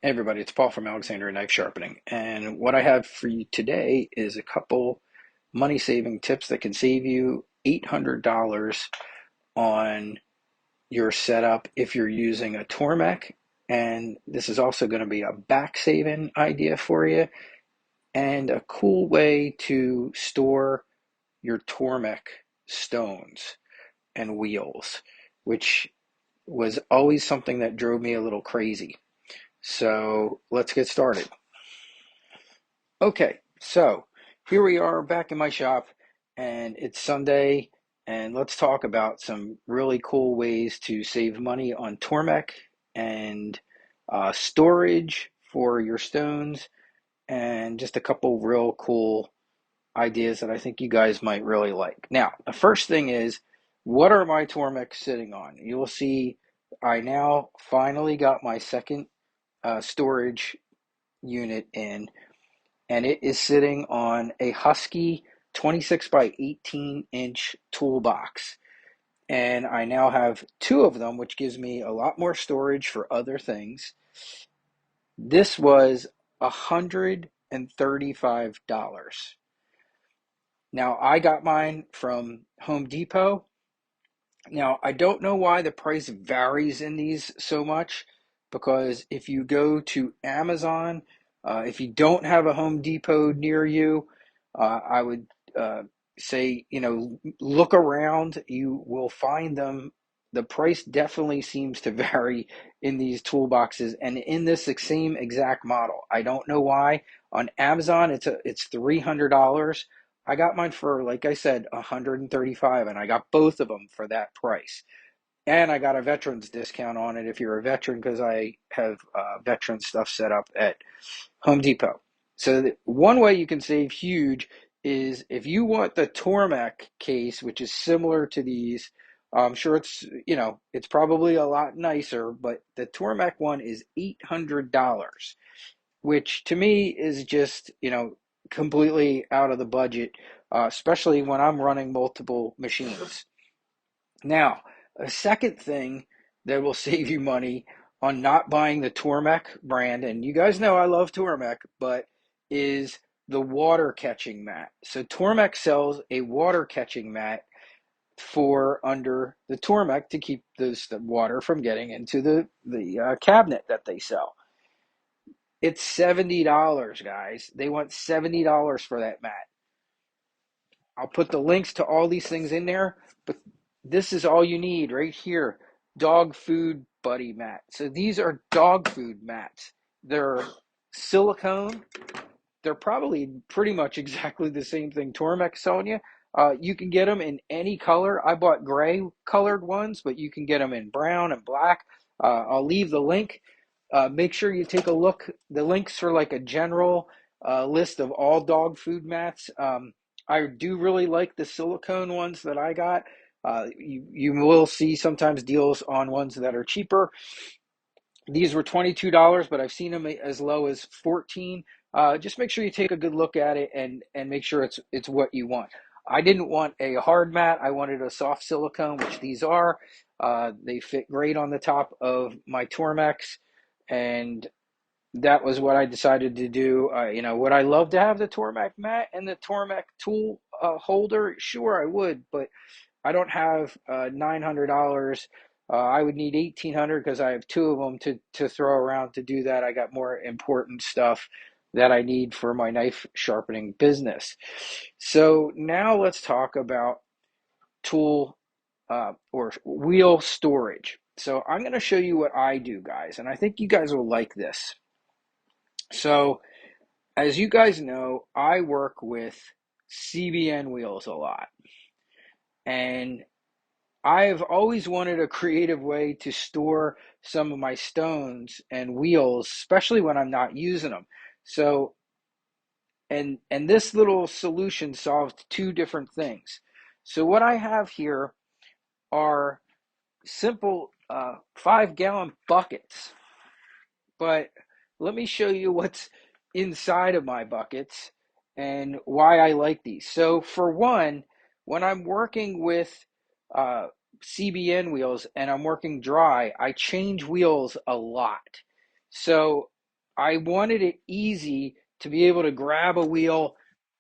Hey everybody, it's Paul from Alexander Knife Sharpening. And what I have for you today is a couple money saving tips that can save you $800 on your setup if you're using a Tormek. And this is also going to be a back saving idea for you and a cool way to store your Tormek stones and wheels, which was always something that drove me a little crazy. So let's get started. Okay, so here we are back in my shop, and it's Sunday, and let's talk about some really cool ways to save money on Tormek and storage for your stones, and just a couple real cool ideas that I think you guys might really like. Now, the first thing is, what are my Tormek sitting on? You will see I now finally got my second storage unit in, and it is sitting on a Husky 26 by 18-inch toolbox. And I now have two of them, which gives me a lot more storage for other things. This was $135. Now, I got mine from Home Depot. Now, I don't know why the price varies in these so much, because if you go to Amazon, if you don't have a Home Depot near you, I would say, look around. You will find them. The price definitely seems to vary in these toolboxes and in this same exact model. I don't know why. On Amazon, it's $300. I got mine for, like I said, 135, and I got both of them for that price. And I got a veterans discount on it if you're a veteran, because I have veteran stuff set up at Home Depot. So one way you can save huge is if you want the Tormek case, which is similar to these. I'm sure it's probably a lot nicer, but the Tormek one is $800, which to me is just, completely out of the budget, especially when I'm running multiple machines. Now, a second thing that will save you money on not buying the Tormek brand, and you guys know I love Tormek, but is the water catching mat. So Tormek sells a water catching mat for under the Tormek to keep the water from getting into the cabinet that they sell. It's $70, guys. They want $70 for that mat. I'll put the links to all these things in there, but this is all you need right here. Dog food buddy mat. So these are dog food mats. They're silicone. They're probably pretty much exactly the same thing Tormek's selling you. You can get them in any color. I bought gray colored ones, but you can get them in brown and black. I'll leave the link. Make sure you take a look. The links are like a general list of all dog food mats. I do really like the silicone ones that I got. You will see sometimes deals on ones that are cheaper. These were $22, but I've seen them as low as 14. Just make sure you take a good look at it and make sure it's what you want. I didn't want a hard mat. I wanted a soft silicone, which these are. They fit great on the top of my Tormex, and that was what I decided to do. Would I love to have the Tormek mat and the Tormek tool holder? Sure, I would, but I don't have $900. I would need 1,800 because I have two of them to throw around to do that. I got more important stuff that I need for my knife sharpening business. So now let's talk about tool or wheel storage. So I'm going to show you what I do, guys, and I think you guys will like this. So as you guys know, I work with CBN wheels a lot. And I've always wanted a creative way to store some of my stones and wheels, especially when I'm not using them. So, and this little solution solved two different things. So what I have here are simple 5-gallon buckets, but let me show you what's inside of my buckets and why I like these. So for one, when I'm working with uh, CBN wheels and I'm working dry, I change wheels a lot. So I wanted it easy to be able to grab a wheel,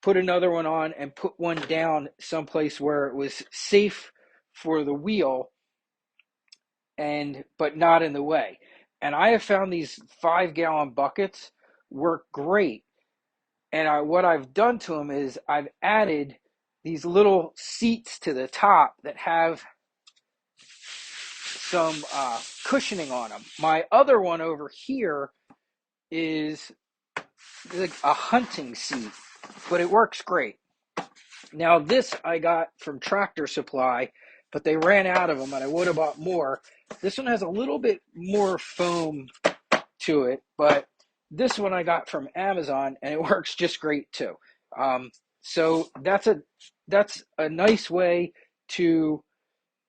put another one on, and put one down someplace where it was safe for the wheel and but not in the way. And I have found these 5 gallon buckets work great. And what I've done to them is I've added these little seats to the top that have some cushioning on them. My other one over here is like a hunting seat, but it works great. Now this I got from Tractor Supply, but they ran out of them and I would have bought more. This one has a little bit more foam to it, but this one I got from Amazon and it works just great too. So that's a nice way to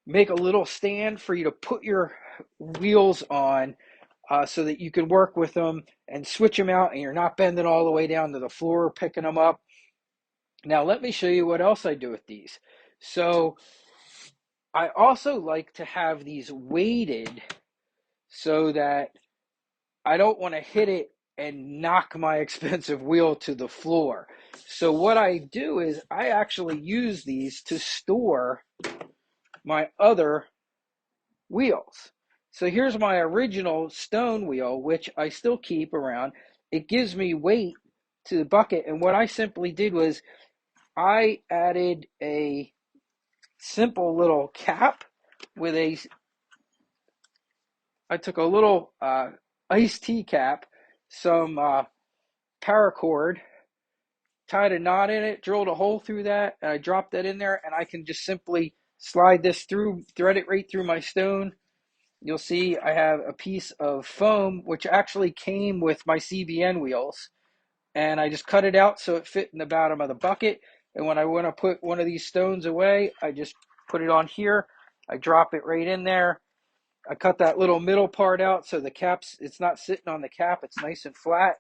make a little stand for you to put your wheels on, so that you can work with them and switch them out and you're not bending all the way down to the floor picking them up. Now let me show you what else I do with these. So I also like to have these weighted so that I don't want to hit it and knock my expensive wheel to the floor. So what I do is I actually use these to store my other wheels. So here's my original stone wheel, which I still keep around. It gives me weight to the bucket. And what I simply did was I added a simple little cap with I took a little iced tea cap, some paracord, tied a knot in it, drilled a hole through that, and I dropped that in there, and I can just simply slide this through, thread it right through my stone. You'll see I have a piece of foam, which actually came with my CBN wheels, and I just cut it out so it fit in the bottom of the bucket. And when I want to put one of these stones away, I just put it on here. I drop it right in there. I cut that little middle part out so the cap's, it's not sitting on the cap, it's nice and flat.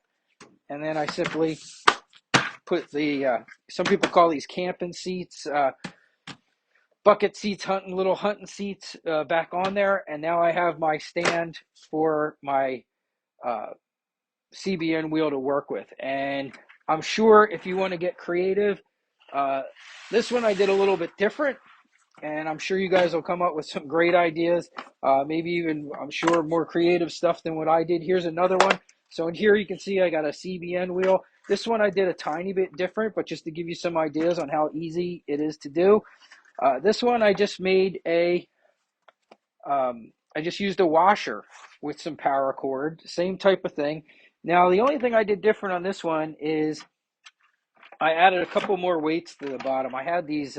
And then I simply put some people call these camping seats, bucket seats, little hunting seats back on there. And now I have my stand for my CBN wheel to work with. And I'm sure if you want to get creative, this one I did a little bit different. And I'm sure you guys will come up with some great ideas, maybe even, I'm sure, more creative stuff than what I did. Here's another one. So in here you can see I got a CBN wheel. This one I did a tiny bit different, but just to give you some ideas on how easy it is to do. This one I just made I just used a washer with some paracord, same type of thing. Now the only thing I did different on this one is I added a couple more weights to the bottom. I had these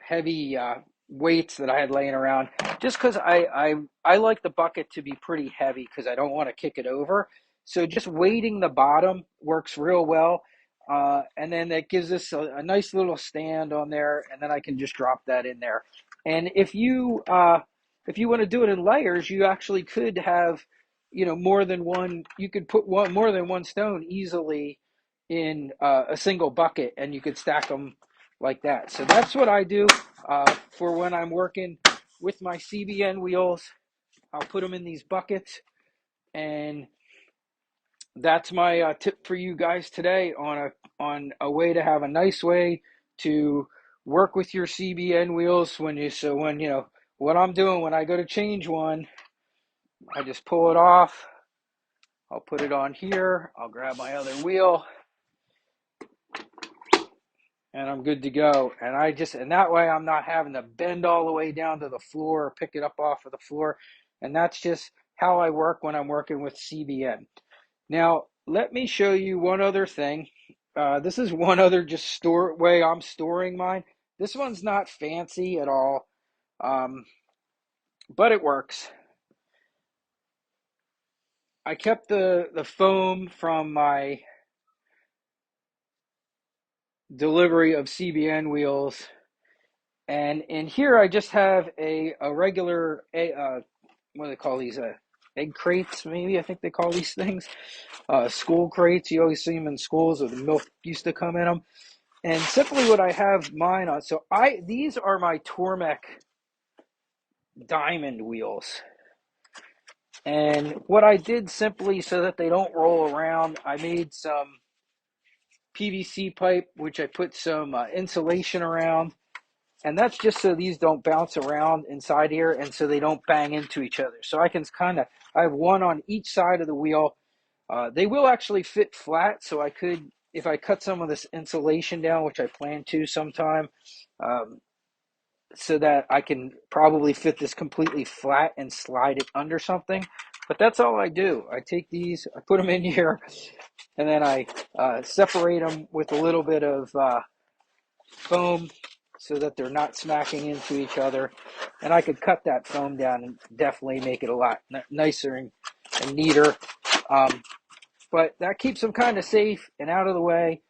heavy weights that I had laying around just because I like the bucket to be pretty heavy because I don't want to kick it over. So just weighting the bottom works real well. And then that gives us a nice little stand on there, and then I can just drop that in there. And if you want to do it in layers, you actually could have, more than one. You could put more than one stone easily in a single bucket, and you could stack them like that. So that's what I do for when I'm working with my CBN wheels. I'll put them in these buckets, and that's my tip for you guys today on a way to have a nice way to work with your CBN wheels when what I'm doing when I go to change one, I just pull it off. I'll put it on here. I'll grab my other wheel, and I'm good to go. And that way I'm not having to bend all the way down to the floor or pick it up off of the floor. And that's just how I work when I'm working with CBN. Now, let me show you one other thing. This is one other way I'm storing mine. This one's not fancy at all, but it works. I kept the foam from my delivery of CBN wheels, and in here I just have a regular what do they call these, egg crates, maybe I think they call these things, school crates. You always see them in schools, or the milk used to come in them. And simply what I have mine on, so these are my Tormek diamond wheels. And what I did simply so that they don't roll around, I made some PVC pipe, which I put some insulation around. And that's just so these don't bounce around inside here and so they don't bang into each other. So I can I have one on each side of the wheel. They will actually fit flat, so I could, if I cut some of this insulation down, which I plan to sometime, um, so that I can probably fit this completely flat and slide it under something. But that's all I do. I take these, I put them in here, and then I separate them with a little bit of foam so that they're not smacking into each other. And I could cut that foam down and definitely make it a lot nicer and neater. Um, but that keeps them kind of safe and out of the way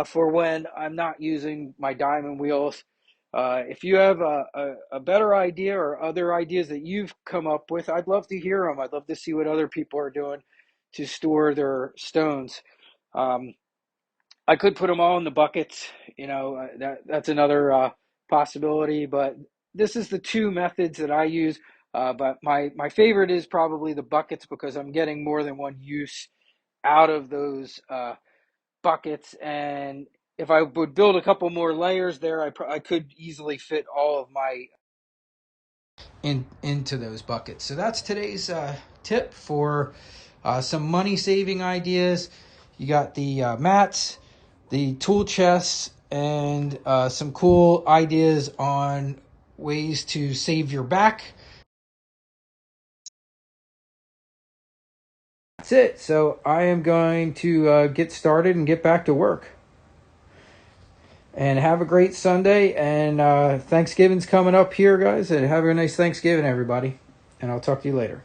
for when I'm not using my diamond wheels. If you have a better idea or other ideas that you've come up with, I'd love to hear them. I'd love to see what other people are doing to store their stones. I could put them all in the buckets, that's another possibility. But this is the two methods that I use. But my favorite is probably the buckets because I'm getting more than one use out of those buckets. And if I would build a couple more layers there, I could easily fit all of my into those buckets. So that's today's tip for some money saving ideas. You got the mats, the tool chests, and some cool ideas on ways to save your back. That's it. So I am going to get started and get back to work. And have a great Sunday. And Thanksgiving's coming up here, guys. And have a nice Thanksgiving, everybody. And I'll talk to you later.